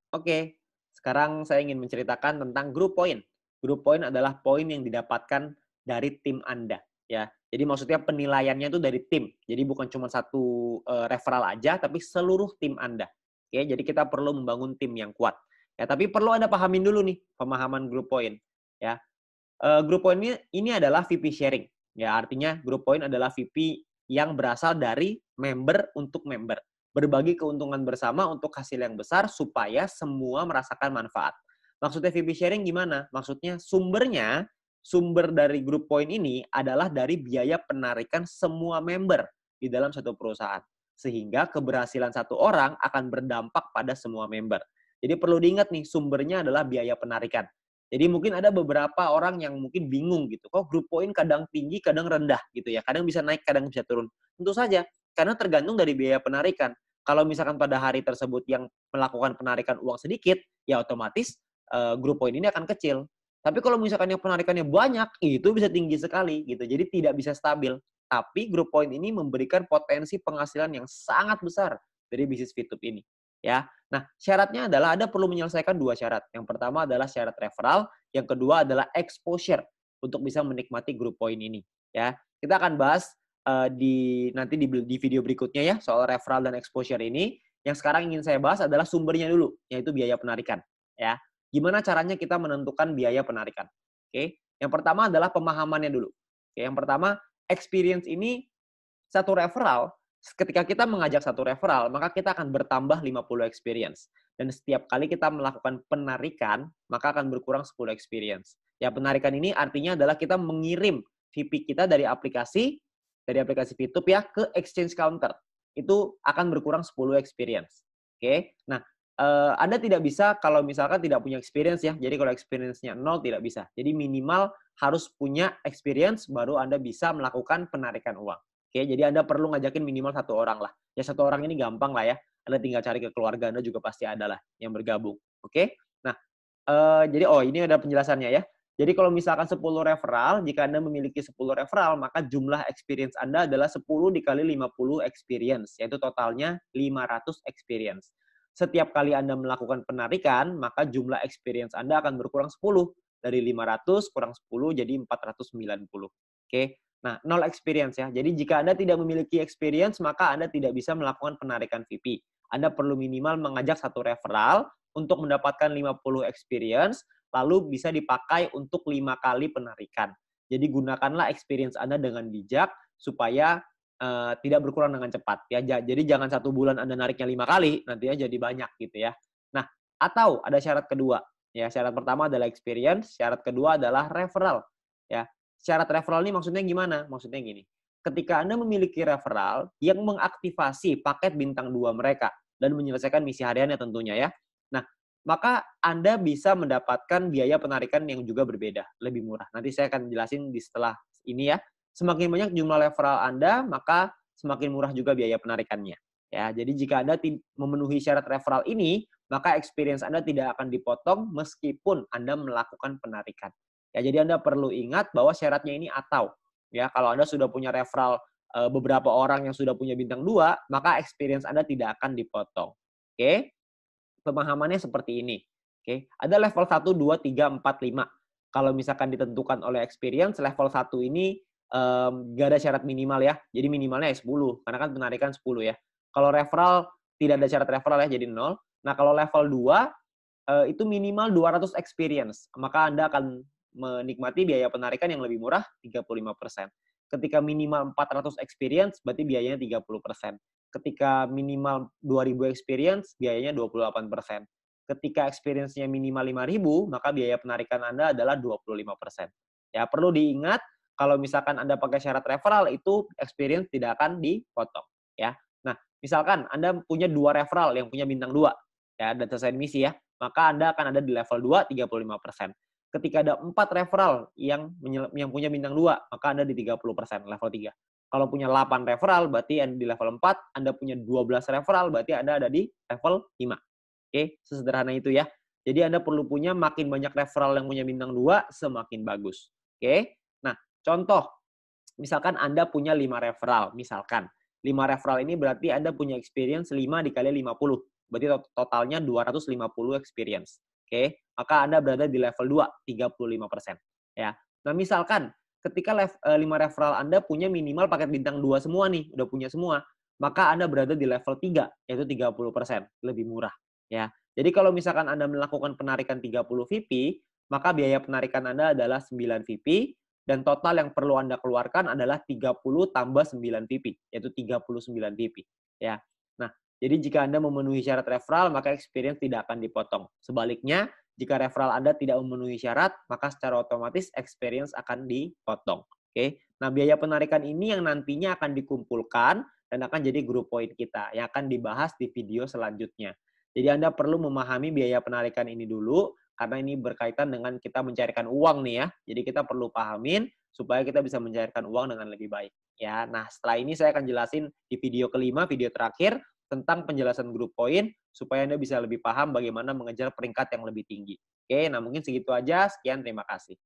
Oke, sekarang saya ingin menceritakan tentang group point. Group point adalah poin yang didapatkan dari tim Anda, ya. Jadi maksudnya penilaiannya itu dari tim. Jadi bukan cuma satu referral aja, tapi seluruh tim Anda. Oke, jadi kita perlu membangun tim yang kuat. Ya, tapi perlu Anda pahamin dulu nih pemahaman group point, ya. Group point ini adalah VP sharing. Ya, artinya group point adalah VP yang berasal dari member untuk member. Berbagi keuntungan bersama untuk hasil yang besar supaya semua merasakan manfaat. Maksudnya VP sharing gimana? Maksudnya sumber dari group point ini adalah dari biaya penarikan semua member di dalam satu perusahaan. Sehingga keberhasilan satu orang akan berdampak pada semua member. Jadi perlu diingat nih, sumbernya adalah biaya penarikan. Jadi mungkin ada beberapa orang yang mungkin bingung gitu, kok group point kadang tinggi, kadang rendah gitu ya, kadang bisa naik, kadang bisa turun. Tentu saja, karena tergantung dari biaya penarikan. Kalau misalkan pada hari tersebut yang melakukan penarikan uang sedikit, ya otomatis group point ini akan kecil. Tapi kalau misalkan yang penarikannya banyak, itu bisa tinggi sekali gitu. Jadi tidak bisa stabil. Tapi group point ini memberikan potensi penghasilan yang sangat besar dari bisnis Fitup ini. Ya, nah, syaratnya adalah Anda perlu menyelesaikan dua syarat. Yang pertama adalah syarat referral, yang kedua adalah exposure untuk bisa menikmati group point ini. Ya, kita akan bahas nanti di video berikutnya ya soal referral dan exposure ini. Yang sekarang ingin saya bahas adalah sumbernya dulu, yaitu biaya penarikan. Ya, gimana caranya kita menentukan biaya penarikan? Oke, yang pertama adalah pemahamannya dulu. Oke, yang pertama experience ini satu referral, ketika kita mengajak satu referral, maka kita akan bertambah 50 experience. Dan setiap kali kita melakukan penarikan, maka akan berkurang 10 experience. Ya, penarikan ini artinya adalah kita mengirim VP kita dari aplikasi Fitup ya, ke exchange counter. Itu akan berkurang 10 experience. Oke, nah Anda tidak bisa kalau misalkan tidak punya experience ya. Jadi kalau experience-nya 0 tidak bisa. Jadi minimal harus punya experience baru Anda bisa melakukan penarikan uang. Oke, jadi Anda perlu ngajakin minimal satu orang lah. Ya satu orang ini gampang lah ya. Anda tinggal cari ke keluarga Anda juga pasti ada lah yang bergabung. Oke. Nah, jadi ini ada penjelasannya ya. Jadi kalau misalkan 10 referral, jika Anda memiliki 10 referral, maka jumlah experience Anda adalah 10 dikali 50 experience, yaitu totalnya 500 experience. Setiap kali Anda melakukan penarikan, maka jumlah experience Anda akan berkurang 10. Dari 500 kurang 10 jadi 490. Oke. Nah, 0 experience ya. Jadi jika Anda tidak memiliki experience, maka Anda tidak bisa melakukan penarikan VP. Anda perlu minimal mengajak satu referral untuk mendapatkan 50 experience, lalu bisa dipakai untuk 5 kali penarikan. Jadi gunakanlah experience Anda dengan bijak supaya tidak berkurang dengan cepat ya. Jadi jangan satu bulan Anda nariknya 5 kali, nantinya jadi banyak gitu ya. Nah, atau ada syarat kedua. Ya, syarat pertama adalah experience, syarat kedua adalah referral. Ya, syarat referral ini maksudnya gimana? Maksudnya gini, ketika Anda memiliki referral yang mengaktifasi paket bintang 2 mereka dan menyelesaikan misi hariannya tentunya ya. Nah, maka Anda bisa mendapatkan biaya penarikan yang juga berbeda, lebih murah. Nanti saya akan jelasin di setelah ini ya. Semakin banyak jumlah referral Anda, maka semakin murah juga biaya penarikannya. Ya, jadi jika Anda memenuhi syarat referral ini, maka experience Anda tidak akan dipotong meskipun Anda melakukan penarikan. Ya, jadi Anda perlu ingat bahwa syaratnya ini atau. Ya, kalau Anda sudah punya referral beberapa orang yang sudah punya bintang 2, maka experience Anda tidak akan dipotong. Oke? Pemahamannya seperti ini. Oke, ada level 1, 2, 3, 4, 5. Kalau misalkan ditentukan oleh experience, level 1 ini nggak ada syarat minimal ya. Jadi minimalnya 10, karena kan penarikan 10 ya. Kalau referral, tidak ada syarat referral ya, jadi 0. Nah, kalau level 2, itu minimal 200 experience. Maka Anda akan menikmati biaya penarikan yang lebih murah 35%. Ketika minimal 400 experience, berarti biayanya 30%. Ketika minimal 2.000 experience, biayanya 28%. Ketika experience-nya minimal 5.000, maka biaya penarikan Anda adalah 25%. Ya, perlu diingat, kalau misalkan Anda pakai syarat referral, itu experience tidak akan dipotong. Ya. Nah, misalkan Anda punya 2 referral yang punya bintang 2, ya, dan selesai misi ya, maka Anda akan ada di level 2, 35%. Ketika ada 4 referral yang punya bintang 2, maka Anda di 30%, level 3. Kalau punya 8 referral, berarti Anda di level 4. Anda punya 12 referral, berarti Anda ada di level 5. Oke, sesederhana itu ya. Jadi Anda perlu punya makin banyak referral yang punya bintang 2, semakin bagus. Oke. Nah, contoh, misalkan Anda punya 5 referral, misalkan. 5 referral ini berarti Anda punya experience 5 dikali 50. berarti totalnya 250 experience. Oke, maka Anda berada di level 2, 35%. Ya. Nah, misalkan ketika 5 referral Anda punya minimal paket bintang 2 semua nih, udah punya semua, maka Anda berada di level 3, yaitu 30%, lebih murah. Ya. Jadi kalau misalkan Anda melakukan penarikan 30 VP, maka biaya penarikan Anda adalah 9 VP, dan total yang perlu Anda keluarkan adalah 30 tambah 9 VP, yaitu 39 VP. Ya. Nah, jadi jika Anda memenuhi syarat referral, maka experience tidak akan dipotong. Sebaliknya, jika referral Anda tidak memenuhi syarat, maka secara otomatis experience akan dipotong. Oke. Nah, biaya penarikan ini yang nantinya akan dikumpulkan dan akan jadi grup poin kita yang akan dibahas di video selanjutnya. Jadi Anda perlu memahami biaya penarikan ini dulu karena ini berkaitan dengan kita mencairkan uang nih ya. Jadi kita perlu pahamin supaya kita bisa mencairkan uang dengan lebih baik. Ya, nah setelah ini saya akan jelasin di video kelima, video terakhir tentang penjelasan grup poin supaya Anda bisa lebih paham bagaimana mengejar peringkat yang lebih tinggi. Oke, nah mungkin segitu aja. Sekian, terima kasih.